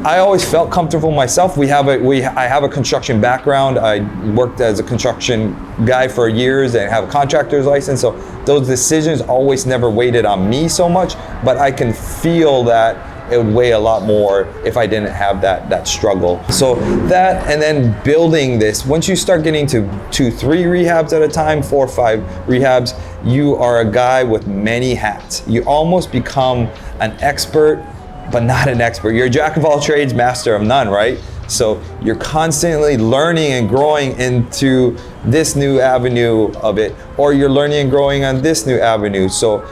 I always felt comfortable myself. I have a construction background. I worked as a construction guy for years and have a contractor's license. So those decisions always never weighted on me so much, but I can feel that it would weigh a lot more if I didn't have that struggle. So that, and then building this, once you start getting to 2-3 rehabs at a time, 4 or 5 rehabs, you are a guy with many hats. You almost become an expert, but not an expert. You're a jack of all trades, master of none, right? So you're constantly learning and growing into this new avenue of it, or you're learning and growing on this new avenue. So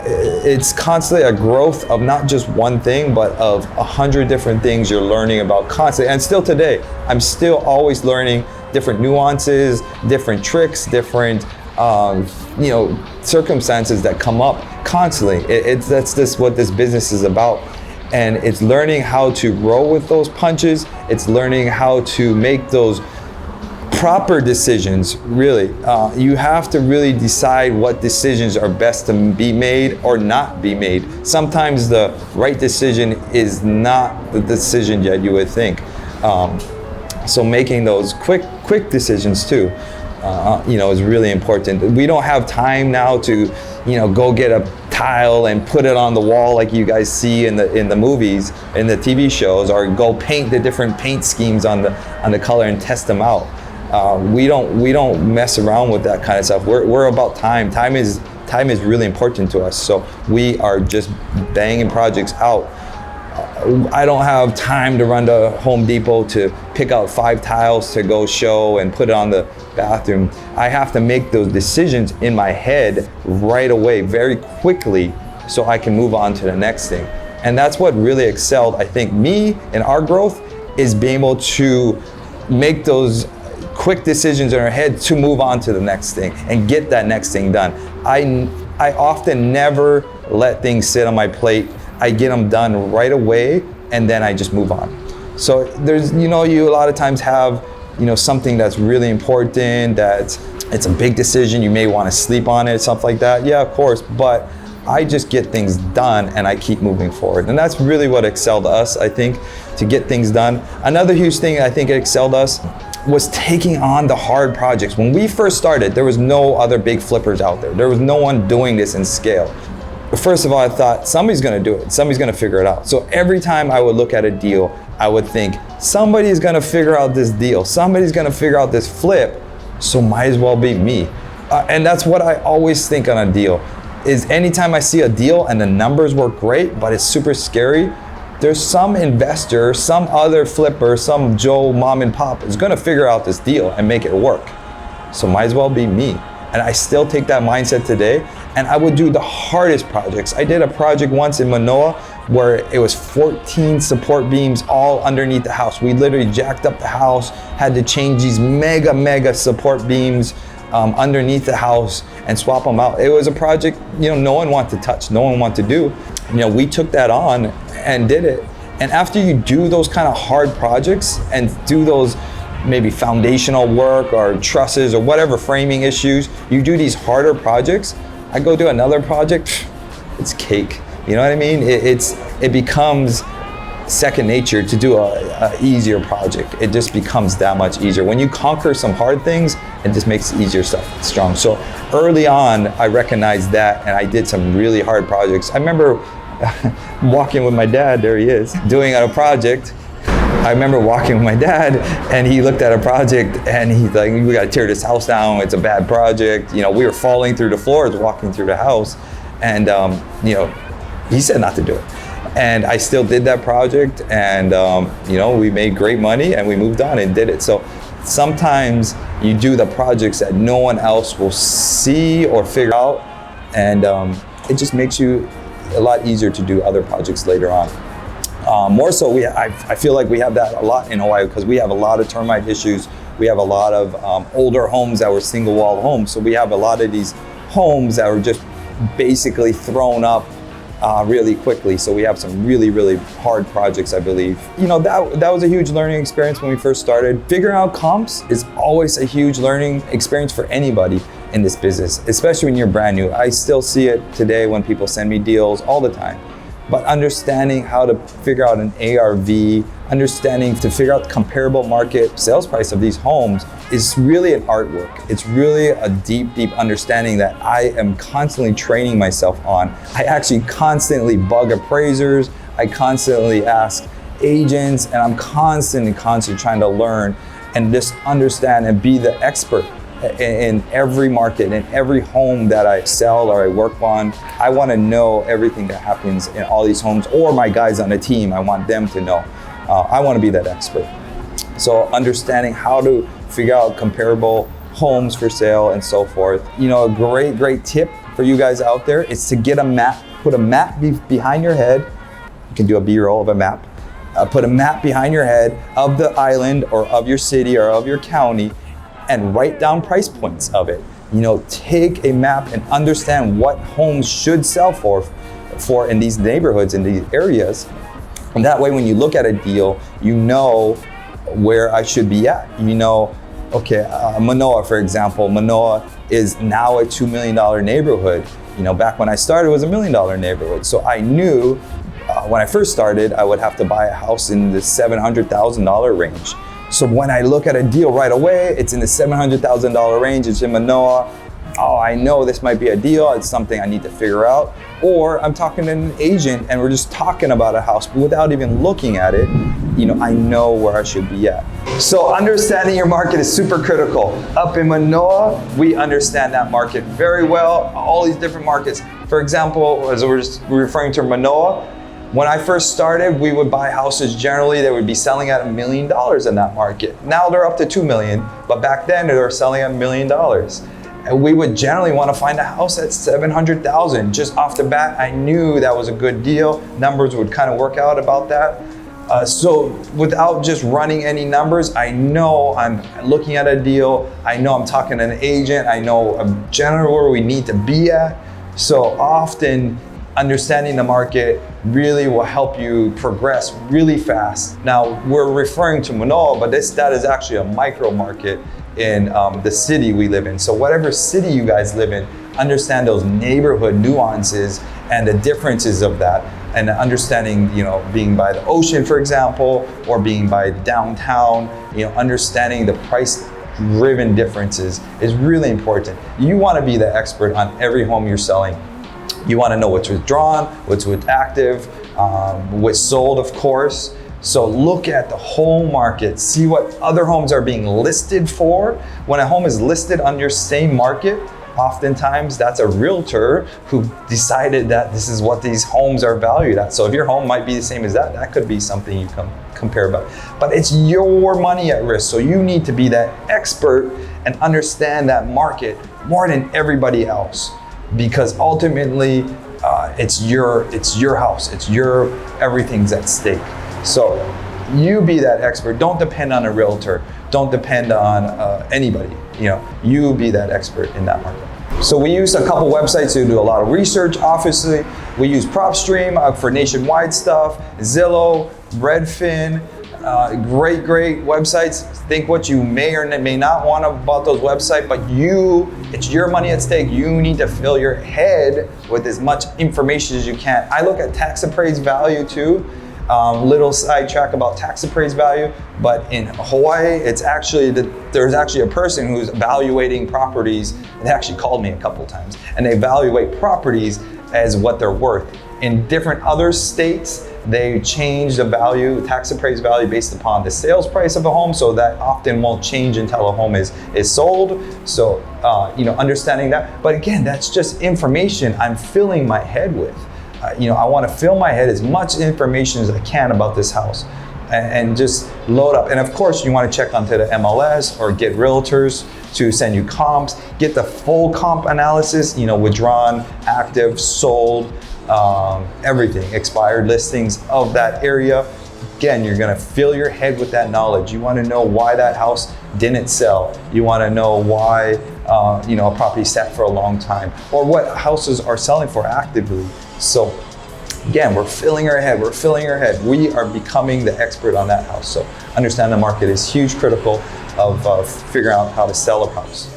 it's constantly a growth of not just one thing, but of 100 different things you're learning about constantly. And still today, I'm still always learning different nuances, different tricks, different circumstances that come up constantly. That's what this business is about. And it's learning how to roll with those punches. It's learning how to make those proper decisions, really. You have to really decide what decisions are best to be made or not be made. Sometimes the right decision is not the decision that you would think. So making those quick decisions too, is really important. We don't have time now to, go get a tile and put it on the wall like you guys see in the movies, in the TV shows, or go paint the different paint schemes on the color and test them out. We don't mess around with that kind of stuff. We're about time. Time is really important to us. So we are just banging projects out. I don't have time to run to Home Depot to pick out 5 tiles to go show and put it on the bathroom. I have to make those decisions in my head right away, very quickly, so I can move on to the next thing. And that's what really excelled, I think, me in our growth, is being able to make those quick decisions in our head to move on to the next thing and get that next thing done. I often never let things sit on my plate. I get them done right away, and then I just move on. So there's, you a lot of times have, something that's really important, that it's a big decision, you may want to sleep on it, stuff like that. Yeah, of course, but I just get things done and I keep moving forward. And that's really what excelled us, I think, to get things done. Another huge thing I think it excelled us was taking on the hard projects. When we first started, there was no other big flippers out there. There was no one doing this in scale. First of all, I thought somebody's gonna do it. Somebody's gonna figure it out. So every time I would look at a deal, I would think, somebody's gonna figure out this deal. Somebody's gonna figure out this flip, so might as well be me. And that's what I always think on a deal, is anytime I see a deal and the numbers work great, but it's super scary, there's some investor, some other flipper, some Joe mom and pop is gonna figure out this deal and make it work. So might as well be me. And I still take that mindset today, and I would do the hardest projects. I did a project once in Manoa where it was 14 support beams all underneath the house. We literally jacked up the house, had to change these mega support beams underneath the house and swap them out. It was a project, no one wanted to touch, no one wanted to do. We took that on and did it. And after you do those kind of hard projects and do those maybe foundational work or trusses or whatever framing issues, you do these harder projects, I go do another project, it's cake. You know what I mean? It becomes second nature to do a easier project. It just becomes that much easier. When you conquer some hard things, it just makes easier stuff strong. So early on, I recognized that, and I did some really hard projects. I remember walking with my dad, there he is, doing a project. I remember walking with my dad, and he looked at a project and he's like, we gotta tear this house down, it's a bad project. We were falling through the floors walking through the house, and he said not to do it. And I still did that project, and we made great money and we moved on and did it. So sometimes you do the projects that no one else will see or figure out, and it just makes you a lot easier to do other projects later on. More so, I feel like we have that a lot in Hawaii, because we have a lot of termite issues. We have a lot of older homes that were single wall homes. So we have a lot of these homes that were just basically thrown up really quickly. So we have some really hard projects, I believe. That was a huge learning experience when we first started. Figuring out comps is always a huge learning experience for anybody in this business, especially when you're brand new. I still see it today when people send me deals all the time. but understanding how to figure out an ARV, understanding to figure out the comparable market sales price of these homes is really an artwork. It's really a deep, deep understanding that I am constantly training myself on. I actually constantly bug appraisers. I constantly ask agents, and I'm constantly trying to learn and just understand and be the expert in every market, in every home that I sell or I work on. I want to know everything that happens in all these homes, or my guys on the team, I want them to know. I want to be that expert. So understanding how to figure out comparable homes for sale and so forth. You know, a great tip for you guys out there is to get a map, put a map behind your head. You can do a B-roll of a map. Put a map behind your head of the island or of your city or of your county, and write down price points of it. You know, take a map and understand what homes should sell for in these neighborhoods, in these areas. And that way, when you look at a deal, you know where I should be at. You know, okay, Manoa, for example, Manoa is now a $2 million neighborhood. You know, back when I started, it was a $1 million neighborhood. So I knew when I first started, I would have to buy a house in the $700,000 range. So when I look at a deal right away, it's in the $700,000 range, it's in Manoa. Oh, I know this might be a deal, it's something I need to figure out. Or I'm talking to an agent and we're just talking about a house, but without even looking at it, you know, I know where I should be at. So understanding your market is super critical. Up in Manoa, we understand that market very well, all these different markets. For example, as we're referring to Manoa, when I first started, we would buy houses generally that would be selling at $1 million in that market. Now they're up to $2 million, but back then they were selling at $1 million. And we would generally want to find a house at $700,000. Just off the bat, I knew that was a good deal. Numbers would kind of work out about that. So without just running any numbers, I know I'm looking at a deal. I know I'm talking to an agent. I know generally where we need to be at. So often, understanding the market really will help you progress really fast. Now, we're referring to Manoa, but that is actually a micro market in the city we live in. So whatever city you guys live in, understand those neighborhood nuances and the differences of that. And understanding, you know, being by the ocean, for example, or being by downtown, you know, understanding the price-driven differences is really important. You want to be the expert on every home you're selling. You want to know what's withdrawn, what's with active, what's sold, of course. So look at the whole market, see what other homes are being listed for. When a home is listed on your same market, oftentimes that's a realtor who decided that this is what these homes are valued at. So if your home might be the same as that, that could be something you can compare about. But it's your money at risk, so you need to be that expert and understand that market more than everybody else. Because ultimately, it's your house, it's your everything's at stake. So you be that expert. Don't depend on a realtor. Don't depend on anybody. You know, you be that expert in that market. So we use a couple websites to do a lot of research. Obviously, we use PropStream for nationwide stuff. Zillow, Redfin. Great websites. Think what you may or may not want about those websites, but it's your money at stake. You need to fill your head with as much information as you can. I look at tax appraised value too. Little sidetrack about tax appraised value, but in Hawaii, it's actually there's actually a person who's evaluating properties. They actually called me a couple times, and they evaluate properties as what they're worth. In different other states, they change the value, tax appraised value, based upon the sales price of a home, so that often won't change until a home is sold. So, you know, understanding that. But again, that's just information I'm filling my head with. You know, I want to fill my head as much information as I can about this house, and just load up. And of course, you want to check onto the MLS or get realtors to send you comps. Get the full comp analysis. You know, withdrawn, active, sold. Everything, expired listings of that area. Again, you're gonna fill your head with that knowledge. You wanna know why that house didn't sell. You wanna know why you know, a property sat for a long time, or what houses are selling for actively. So again, we're filling our head, We are becoming the expert on that house. So understand the market is huge, critical of figuring out how to sell a house.